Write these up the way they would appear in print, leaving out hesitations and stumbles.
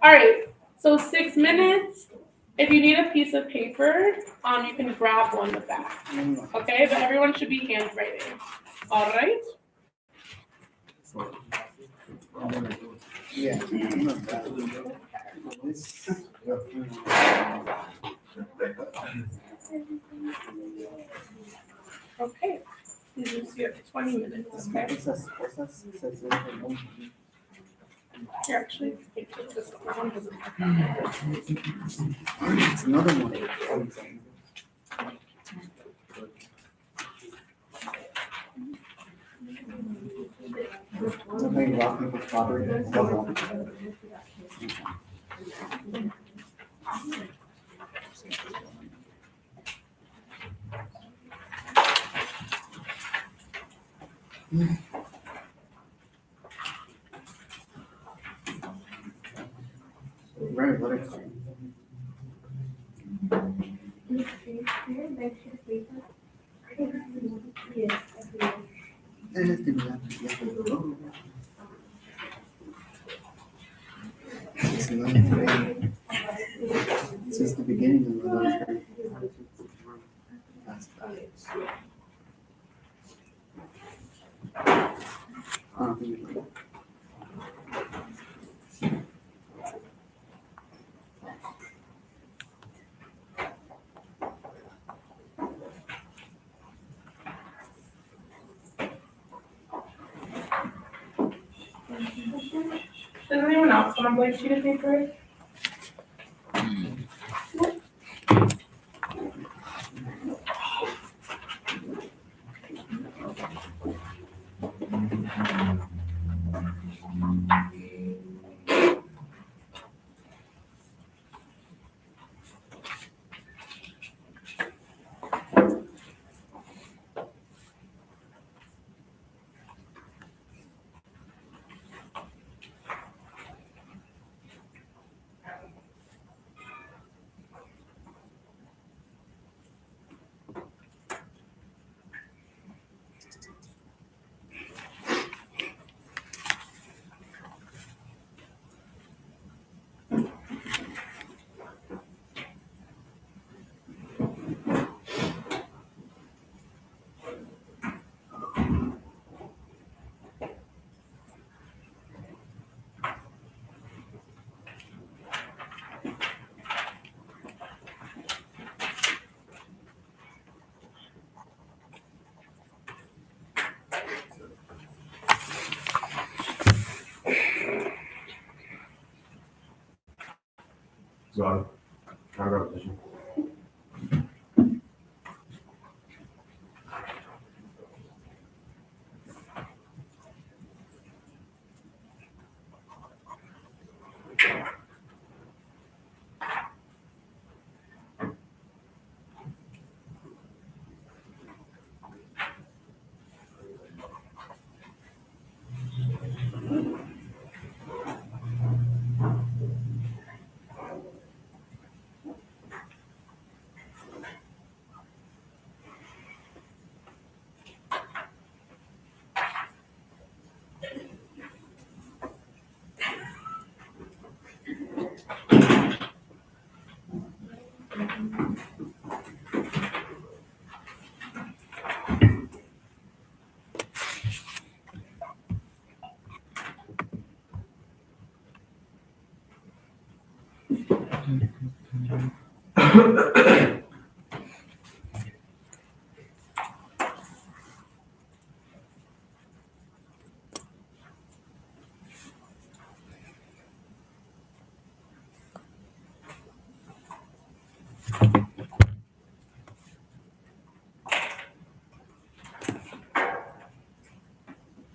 All right, so 6 minutes. If you need a piece of paper, you can grab one with that. Okay, but everyone should be handwriting. All right. Yeah. Okay. You have 20 minutes. Okay. Here, actually, this one doesn't work. It's another one. Playing rock, paper, pottery. Right, what is it? Since the beginning of the military. That's Does anyone else want a blank sheet of paper? So, I got this.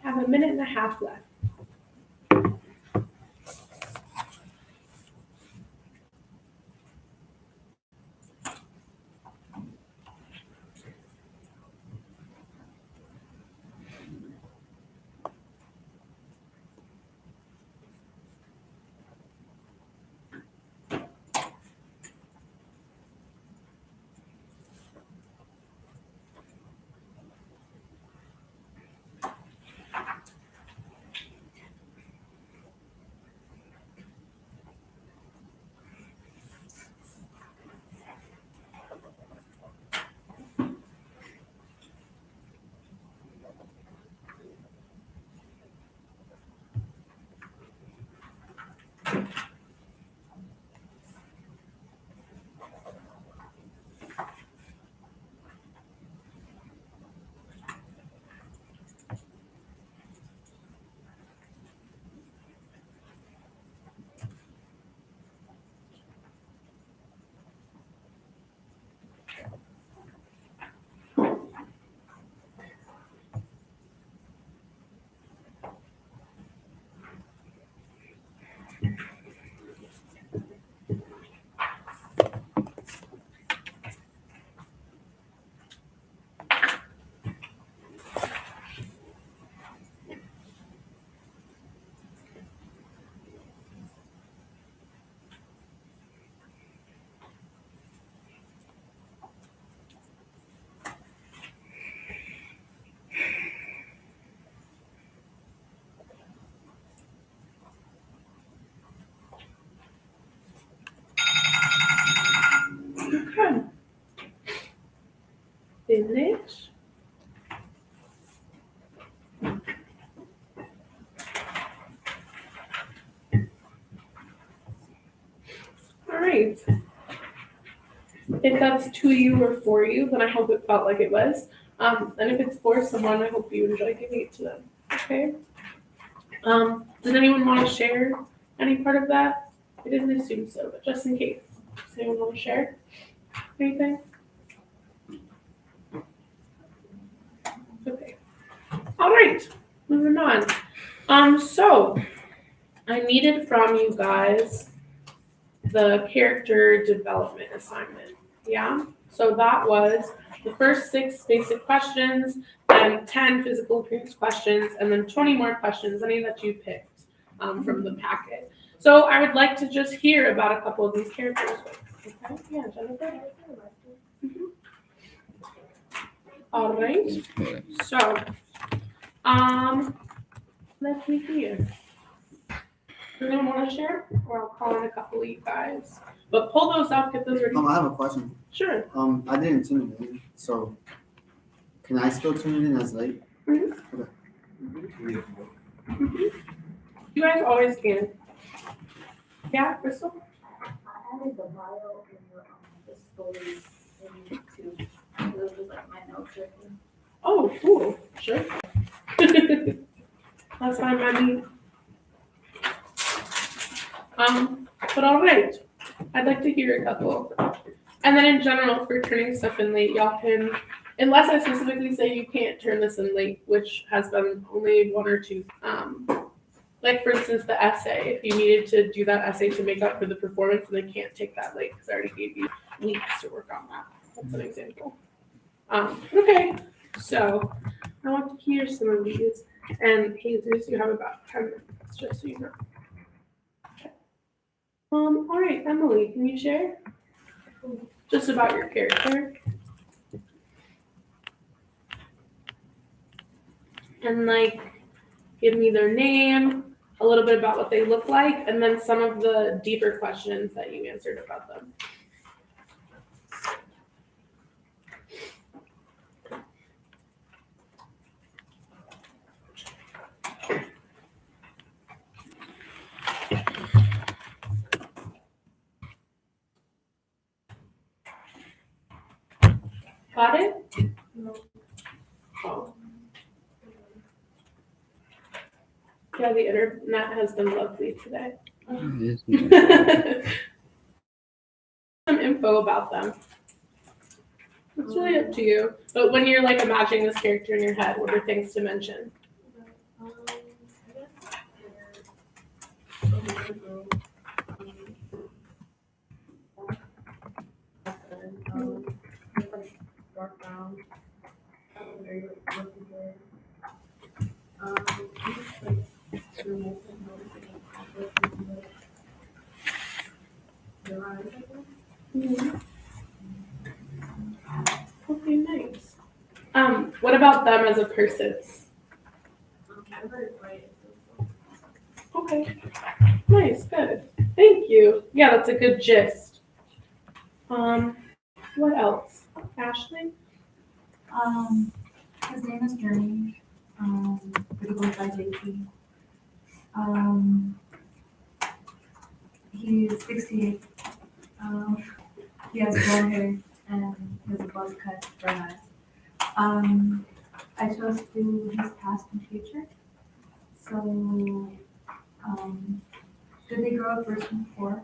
Have a minute and a half left. finish. All right. If that's to you or for you, then I hope it felt like it was. And if it's for someone, I hope you enjoy giving it to them. Okay. Did anyone want to share any part of that? I didn't assume so, but just in case. Does anyone want to share anything? Okay. All right. Moving on. So I needed from you guys the character development assignment. Yeah. So that was the first 6 basic questions, then 10 physical appearance questions, and then 20 more questions, any that you picked from the packet. So I would like to just hear about a couple of these characters. Okay. Yeah, Jennifer. Mhm. All right. So, let me hear. Does anyone want to share? Or I'll call in a couple of you guys. But pull those up, get those ready. I have a question. Sure. I didn't tune it in, so can I still tune it in as late? Mhm. You guys always can. Yeah, Crystal? I added the bio and the stories in YouTube. Those was like my notes written. Oh, cool. Sure. That's fine by me. But all right. I'd like to hear a couple. And then in general, for turning stuff in late, y'all can, unless I specifically say you can't turn this in late, which has been only 1 or 2. Like for instance, the essay. If you needed to do that essay to make up for the performance, then they can't take that late because I already gave you weeks to work on that. That's an example. Okay, so I want to hear some of these. And Jesus, you have about 10 minutes, just so you know. Okay. All right, Emily, can you share? Just about your character. And like, give me their name, a little bit about what they look like, and then some of the deeper questions that you answered about them. Got it? No. Oh. Yeah, the internet has been lovely today. Some info about them. It's really up to you. But when you're like imagining this character in your head, what are things to mention? I guess they're a little girl. Like dark brown. Very like rosy hair. Just like remote noticing their eyes, I guess. Okay, nice. What about them as a person? I'm very quiet. Okay. Nice, good. Thank you. Yeah, that's a good gist. What else? Ashley? His name is Journey. But he goes by JP. He's 68. He has blonde hair and he has a buzz cut brown eyes. I chose to do his past and future. So, did they grow up first and poor?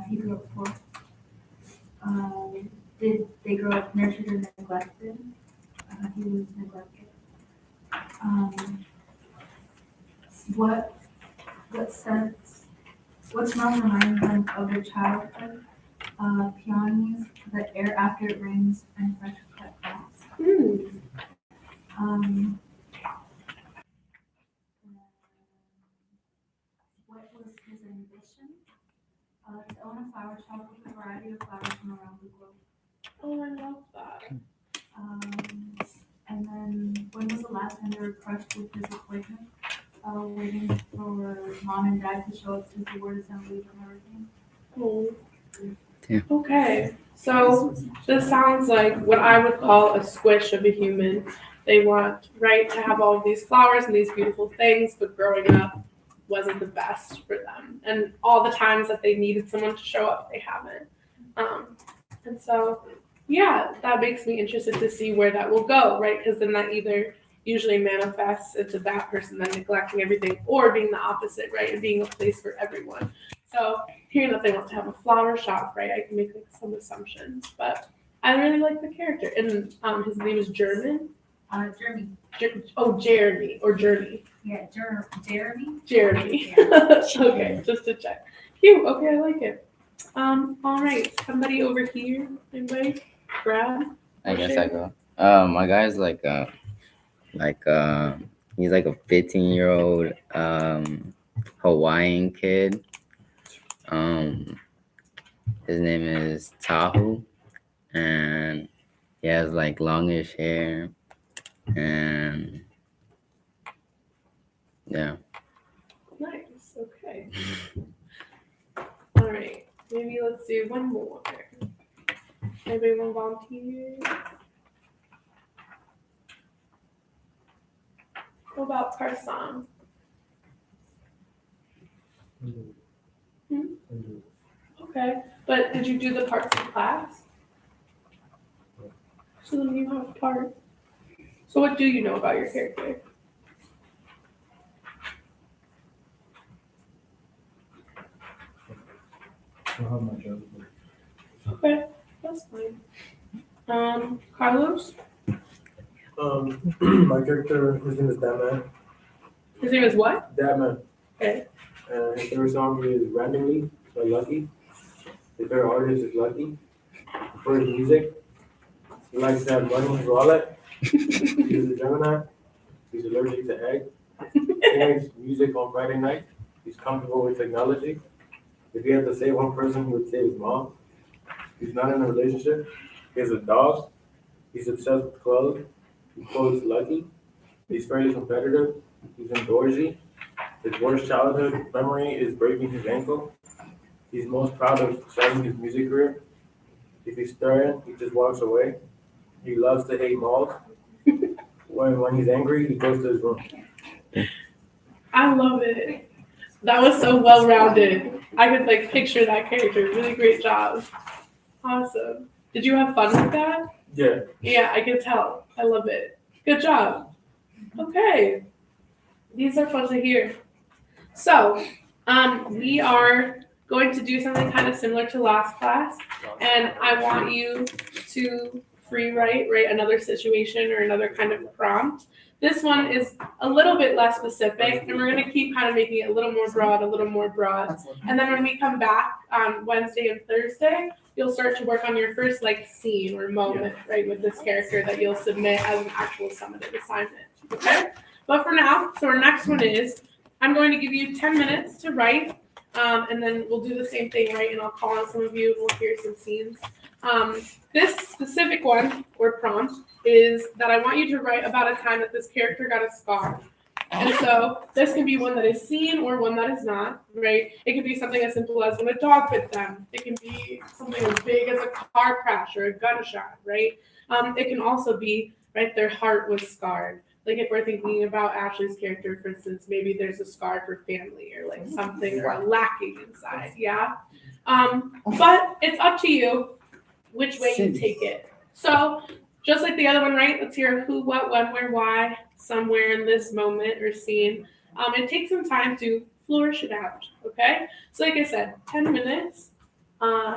He grew up poor. Did they grow up nurtured or neglected? He was neglected. What smell reminds them of their childhood? Peonies, the air after it rains, and fresh cut grass. What was his ambition? To own a flower shop with a variety of flowers from around the globe. Oh, I love that. And then when was the last time they were crushed with disappointment? Waiting for mom and dad to show up to the word assemblies and everything. Oh. Okay, so this sounds like what I would call a squish of a human. They want, right, to have all of these flowers and these beautiful things, but growing up wasn't the best for them. And all the times that they needed someone to show up, they haven't. And so, yeah, that makes me interested to see where that will go, right? Because then that either usually manifests into that person then neglecting everything or being the opposite, right? And being a place for everyone. So hearing that they want to have a flower shop, right? I can make like some assumptions, but I really like the character. And his name is German. Jeremy. Jeremy or Journey. Yeah, Jeremy. Jeremy. Yeah. Okay, just to check. Cute. Okay, I like it. All right. Somebody over here. Anybody? Brad? I guess I go. My guy's he's like a 15-year-old Hawaiian kid. His name is Tahu, and he has like longish hair, and yeah. Nice. Okay. All right. Maybe let's do one more. Anybody want to volunteer? What about Carson? Okay. But did you do the parts in class? So then you have part. So what do you know about your character? I'll have my job. Okay, that's fine. Carlos? My character, his name is Batman. His name is what? Batman. Okay. His favorite song is Randomly by Lucky. His favorite artist is Lucky. For his music, he likes to have money in his wallet. He's a Gemini. He's allergic to egg. He makes music on Friday night. He's comfortable with technology. If he had to save one person, he would save his mom. He's not in a relationship. He has a dog. He's obsessed with clothes. He quotes Lucky. He's fairly competitive. He's indoorsy. His worst childhood memory is breaking his ankle. He's most proud of starting his music career. If he's stirring, he just walks away. He loves to hate malls. When he's angry, he goes to his room. I love it. That was so well rounded. I could like picture that character. Really great job. Awesome. Did you have fun with that? Yeah. Yeah, I could tell. I love it. Good job. Okay. These are fun to hear. So, we are going to do something kind of similar to last class, and I want you to write another situation or another kind of prompt. This one is a little bit less specific, and we're going to keep kind of making it a little more broad. And then when we come back on Wednesday and Thursday, you'll start to work on your first like scene or moment, right, with this character that you'll submit as an actual summative assignment. Okay? But for now, so our next one is, I'm going to give you 10 minutes to write, and then we'll do the same thing, right? And I'll call on some of you and we'll hear some scenes. This specific one or prompt is that I want you to write about a time that this character got a scar. And so this can be one that is seen or one that is not, right? It can be something as simple as when a dog bit them. It can be something as big as a car crash or a gunshot, right? It can also be, right, their heart was scarred. Like if we're thinking about Ashley's character, for instance, maybe there's a scar for family or like something we're lacking inside, yeah? But it's up to you which way you take it. So just like the other one, right? Let's hear who, what, when, where, why, somewhere in this moment or scene. It takes some time to flourish it out, okay? So like I said, 10 minutes.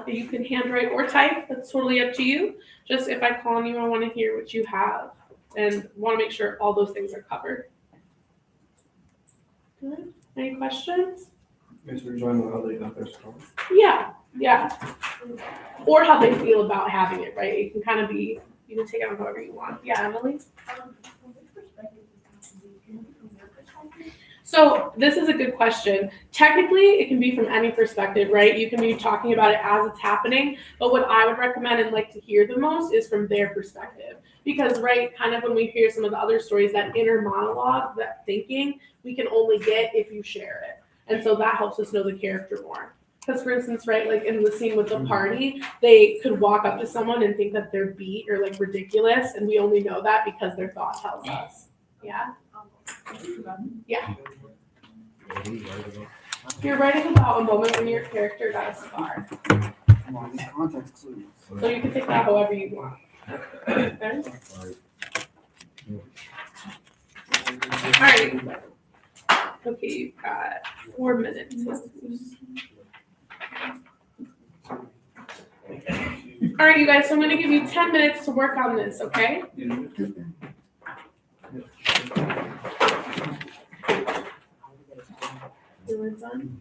You can handwrite or type. That's totally up to you. Just if I call on you, I want to hear what you have and want to make sure all those things are covered. Good. Any questions? Thanks for joining how they got their song. Yeah. Or how they feel about having it, right? It can kind of be, you can take it on however you want. Yeah, Emily? So this is a good question. Technically, it can be from any perspective, right? You can be talking about it as it's happening, but what I would recommend and like to hear the most is from their perspective. Because, right, kind of when we hear some of the other stories, that inner monologue, that thinking, we can only get if you share it. And so that helps us know the character more. Because for instance, right, like in the scene with the party, they could walk up to someone and think that they're beat or like ridiculous, and we only know that because their thought tells us. Yeah? Yeah. You're writing about a moment when your character got a scar. Come on, these context clues. So you can take that however you want. Okay? Alright. Okay, you've got 4 minutes. Alright, you guys, so I'm gonna give you 10 minutes to work on this, okay? You were done?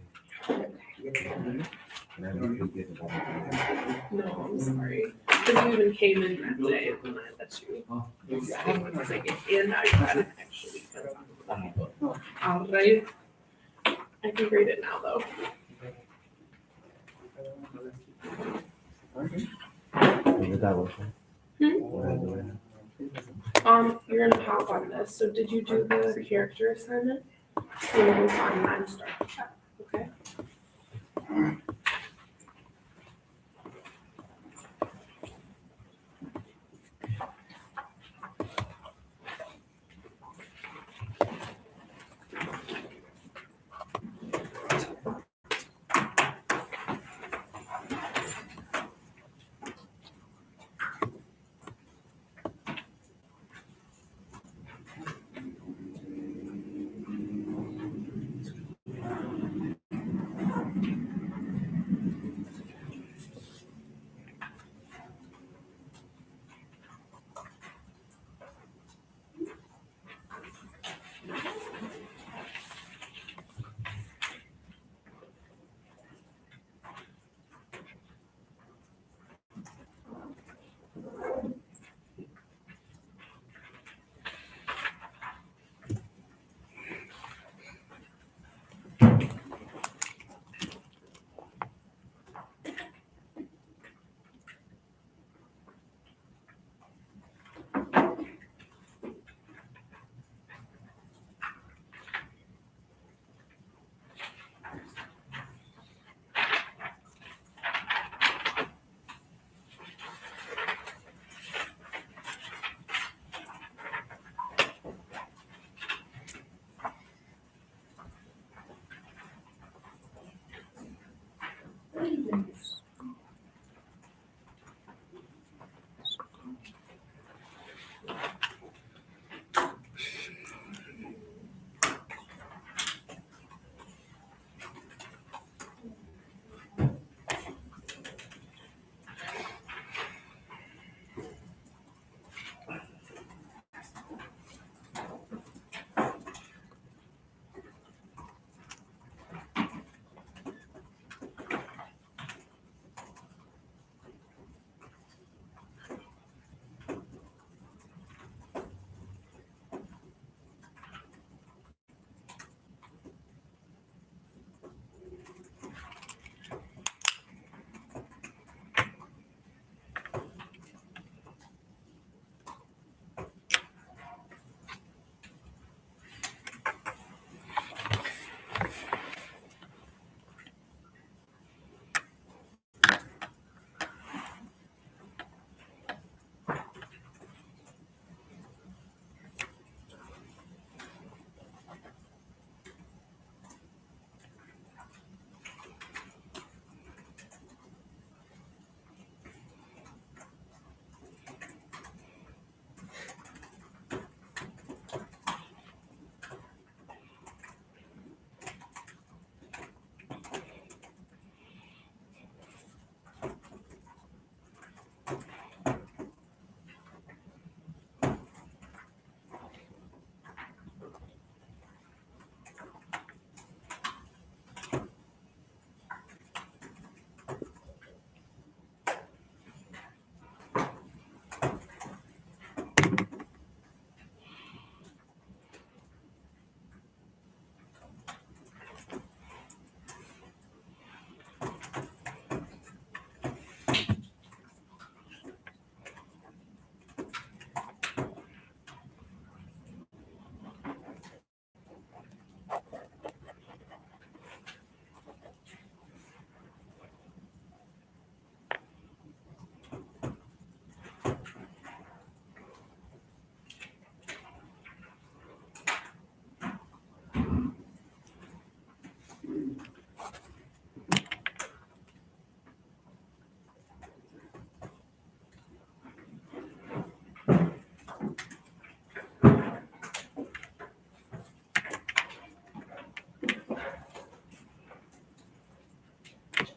No, I'm sorry. Because you even came in that day and I let you. And now you hadn't actually done it. Alright. I can grade it now though. You're gonna hop on this. So did you do the character assignment? So you're gonna find mine start with that, okay?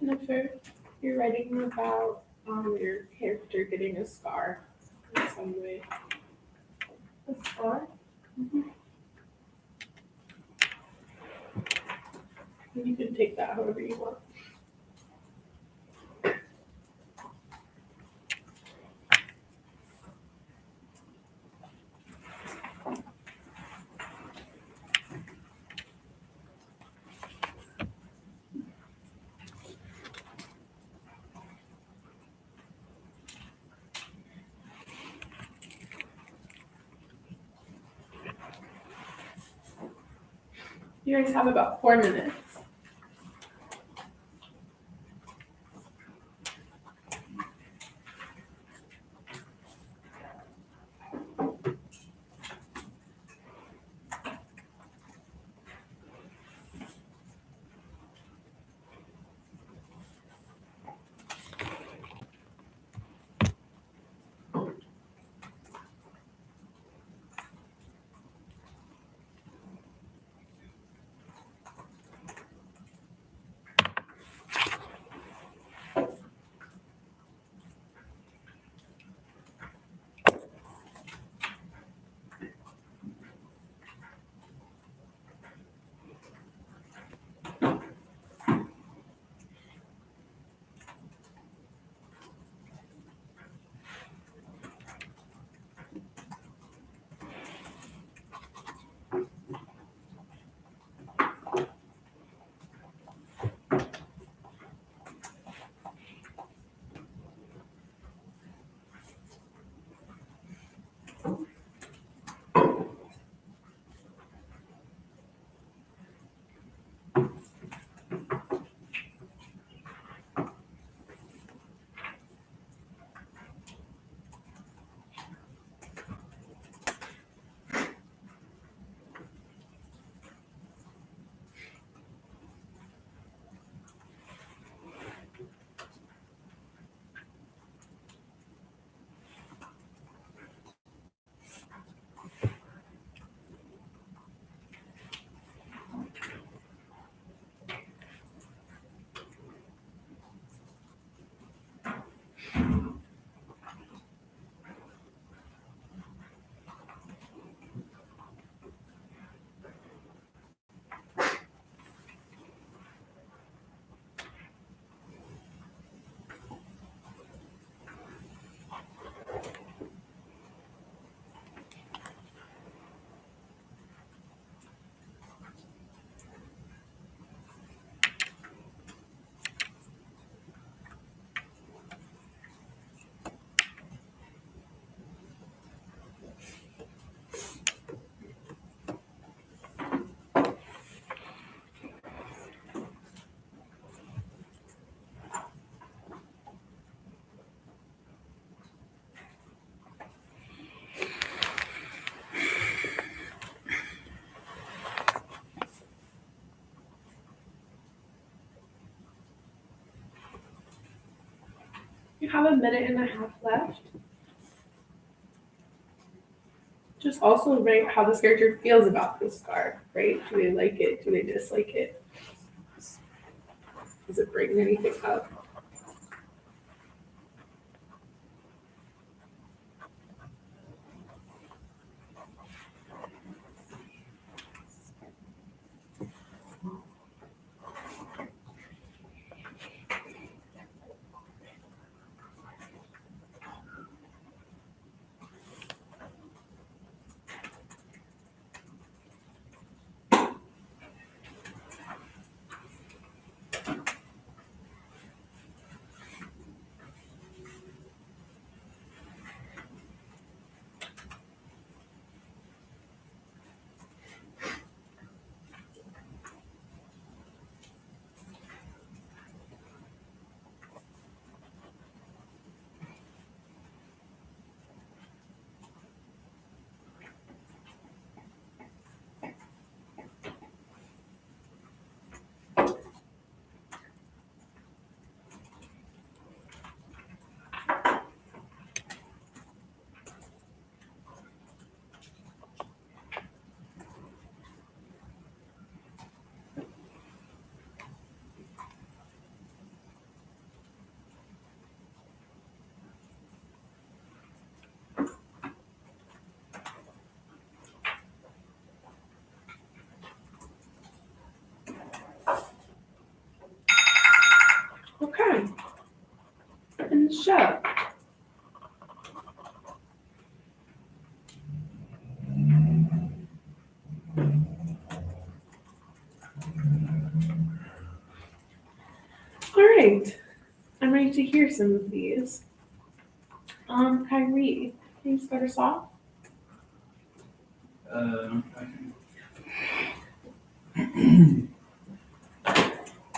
And if you're writing about your character getting a scar in some way, The scar? you can take that however you want. You guys have about 4 minutes. You have a minute and a half left. Just also write how this character feels about this scar, right? Do they like it? Do they dislike it? Does it bring anything up? Good job. All right, I'm ready to hear some of these. Kyrie, can you start us off?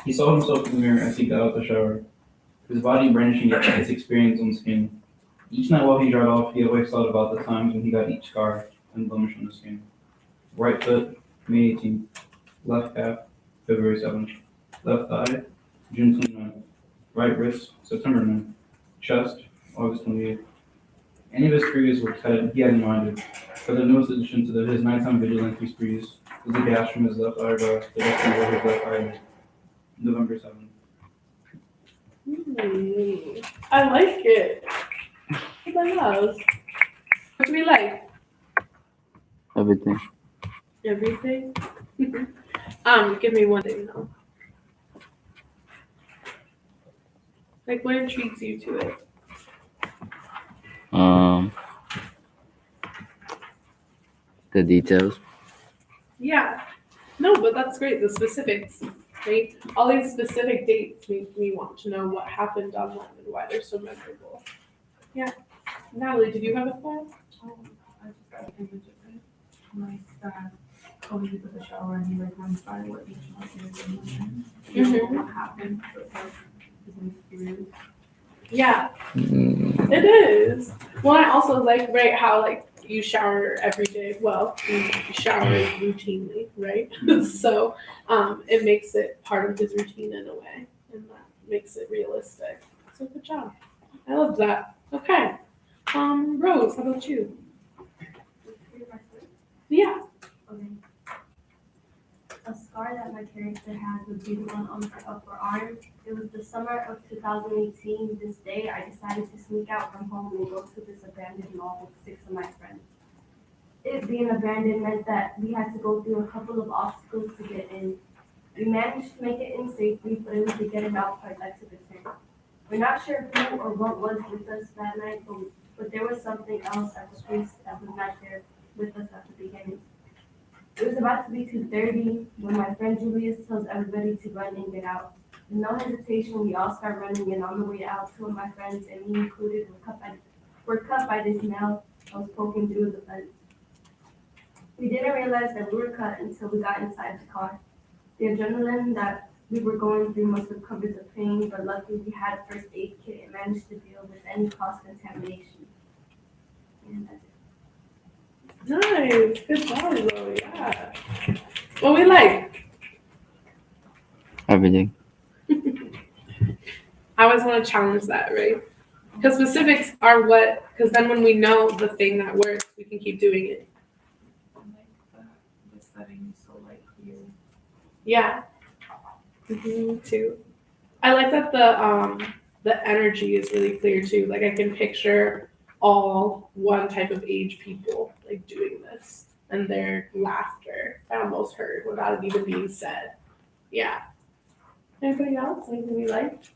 He saw himself in the mirror as he got out the shower, his body brandishing its experience on skin. Each night while he dried off, he always thought about the times when he got each scar and blemish on the skin. Right foot, May 18th. Left calf, February 7th. Left thigh, June 29th. Right wrist, September 9th. Chest, August 28th. Any of his sprees he had in mind, but the newest addition to his nighttime vigilante sprees was a gash from his left eyebrow to directly over his left eyelid. November 7th. I like it. What the hell? What do we like? Everything. Everything? Give me one thing though. Like, what intrigues you to it? The details. Yeah. No, but that's great. The specifics, right? All these specific dates make me want to know what happened on them and why they're so memorable. Yeah. Natalie, did you have a thought? I just got an image of it. Like that Cody took a shower and he like runs by what each one is and you know what happened, but like his experience. Yeah, it is. Well, I also like, right, how like you shower every day. Well, you shower routinely, right? So it makes it part of his routine in a way, and that makes it realistic. So good job. I love that. Okay. Rose, how about you? Yeah. Okay. A scar that my character had would be the one on her upper arm. It was the summer of 2018. This day, I decided to sneak out from home and go to this abandoned mall with 6 of my friends. It being abandoned meant that we had to go through a couple of obstacles to get in. We managed to make it in safely, but it was the getting out part that took a turn. We're not sure who or what was with us that night, but there was something else at the streets that was not there with us at the beginning. It was about to be 2:30 when my friend Julius tells everybody to run and get out. With no hesitation, we all start running, and on the way out, 2 of my friends, and me included, were cut by this nail that was poking through the fence. We didn't realize that we were cut until we got inside the car. The adrenaline that we were going through must have covered the pain, but luckily we had a first aid kit and managed to deal with any cross-contamination. And that's it. Nice. Good job, Zoe. Yeah. What we like? Everything. I always want to challenge that, right? Because specifics are what, because then when we know the thing that works, we can keep doing it. The setting is so like clear. Yeah. Me too. I like that the energy is really clear too. Like I can picture all one type of age people like doing this and their laughter. I almost heard without it even being said. Yeah. Anybody else? Anything we liked?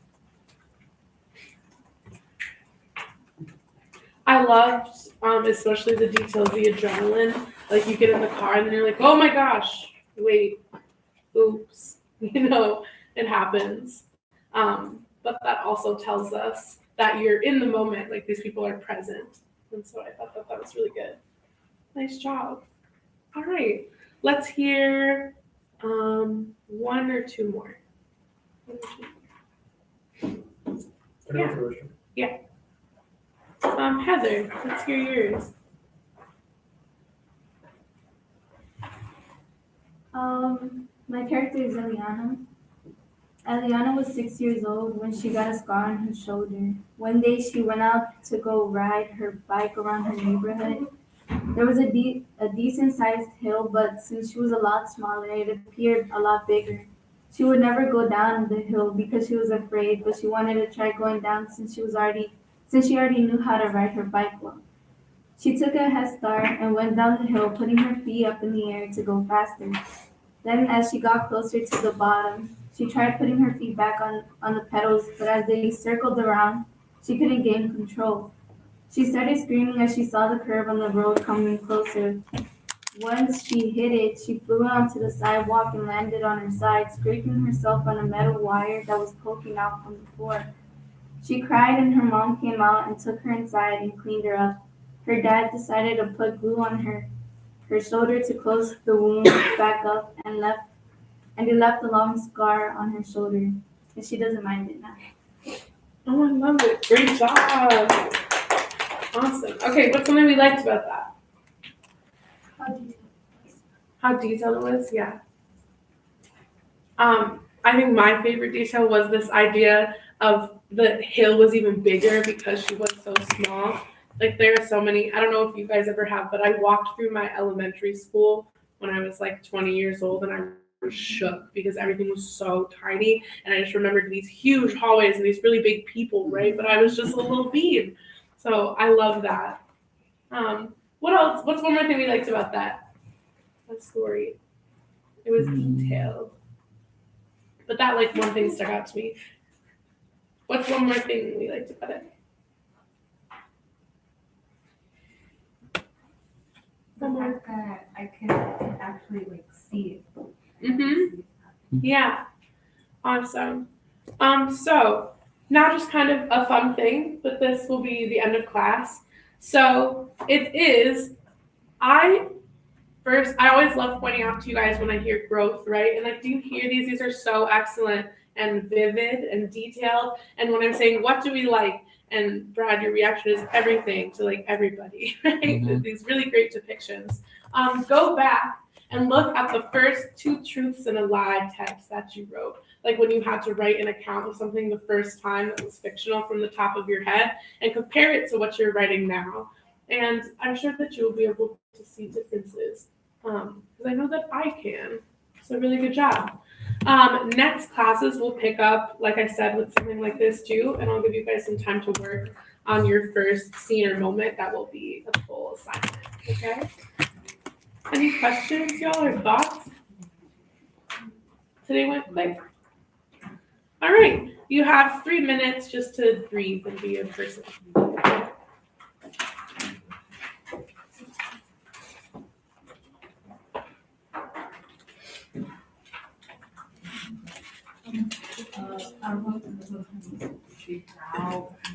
I loved especially the details, the adrenaline. Like you get in the car and you're like, oh my gosh, wait, oops, you know, it happens. But that also tells us that you're in the moment, like these people are present. And so I thought that was really good. Nice job. All right, let's hear one or two more. Can I Yeah. answer the question? Heather, let's hear yours. My character is Eliana. Eliana was 6 years old when she got a scar on her shoulder. One day she went out to go ride her bike around her neighborhood. There was a decent sized hill, but since she was a lot smaller, it appeared a lot bigger. She would never go down the hill because she was afraid, but she wanted to try going down since she already knew how to ride her bike well. She took a head start and went down the hill, putting her feet up in the air to go faster. Then, as she got closer to the bottom, she tried putting her feet back on the pedals, but as they circled around, She couldn't gain control. She started screaming as she saw the curve on the road coming closer. Once she hit it, she flew onto the sidewalk and landed on her side, scraping herself on a metal wire that was poking out from the floor. She cried and her mom came out and took her inside and cleaned her up. Her dad decided to put glue on her shoulder to close the wound back up and he left a long scar on her shoulder. And she doesn't mind it now. Oh, I love it. Great job. Awesome. Okay, what's something we liked about that? How detailed it was? Yeah. I think my favorite detail was this idea of the hill was even bigger because she was so small. Like there are so many, I don't know if you guys ever have, but I walked through my elementary school when I was like 20 years old and I was shook because everything was so tiny. And I just remembered these huge hallways and these really big people, right? But I was just a little bean. So I love that. What else? What's one more thing we liked about that story? It was detailed. But that like one thing stuck out to me. What's one more thing we liked about it? The fact that I could actually like see it. Mm-hmm. Yeah. Awesome. So now just kind of a fun thing, but this will be the end of class. So it is, I always love pointing out to you guys when I hear growth, right? And like, do you hear these? These are so excellent and vivid and detailed. And when I'm saying, what do we like? And Brad, your reaction is everything to like everybody, right? Mhm. These really great depictions. Go back and look at the first 2 truths and a lie text that you wrote. Like when you had to write an account of something the first time that was fictional from the top of your head and compare it to what you're writing now. And I'm sure that you'll be able to see differences. Because I know that I can. So really good job. Next classes will pick up, like I said, with something like this too, and I'll give you guys some time to work on your first scene or moment. That will be a full assignment, okay? Any questions, y'all, or thoughts? Today went quick. All right, you have 3 minutes just to breathe and be in person.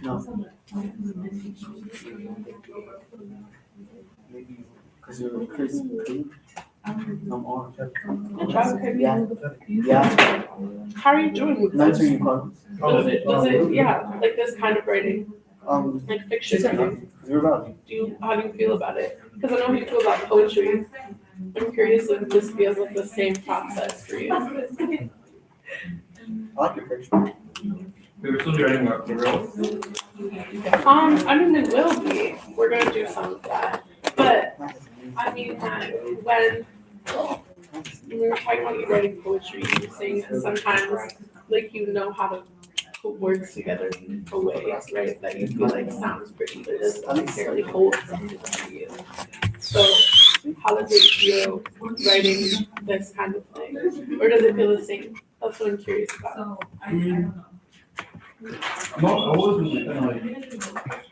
No. Maybe because you're crisp pink. I'm orange. Good job, Kirby. Yeah. How are you doing with Nice this? you call. Does it, yeah, like this kind of writing, like She fiction said writing? nothing. You're about. How do you feel about it? Because I know how you feel about poetry. I'm curious if this feels like the same process for you. I like your picture. We were still writing about the real. I mean, it will be. We're gonna do some of that. But I mean, when we were talking about you writing poetry, you were saying that sometimes, like, you know how to put words together in a way, right? That you feel like sounds pretty, but it doesn't necessarily hold something to you. So, how does it feel writing this kind of thing, or does it feel the same? That's what I'm curious about. So I don't know. No, I wasn't kind of like